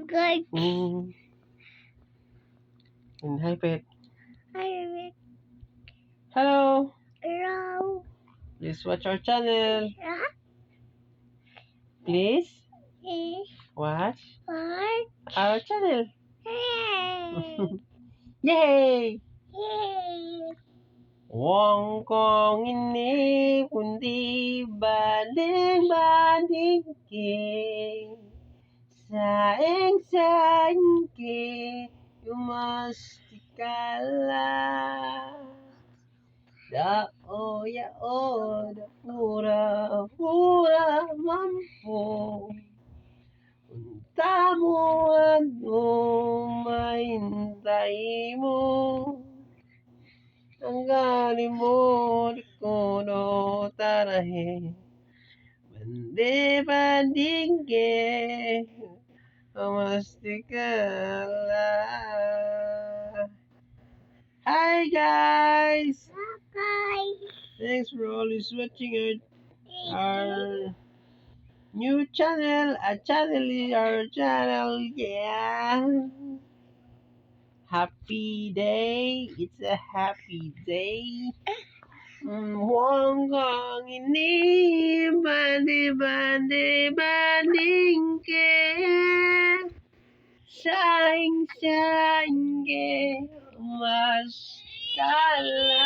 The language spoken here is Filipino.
Good. And hi, pet. Hi, Hello. hello. Please watch our channel. Please watch What? our channel. Hey. Yay! Yay. Wong kong ini pundi banding ke saeng saeng ke you must kala da ya da pura mampu tamuan maintay mo hanggang mo ko no tarahe bande bandingge mastikala. Hi guys, Bye. thanks for always watching our new channel, our channel, yeah. Happy day, it's a happy day. Huwag kang ini banding ke saing ke mas kala.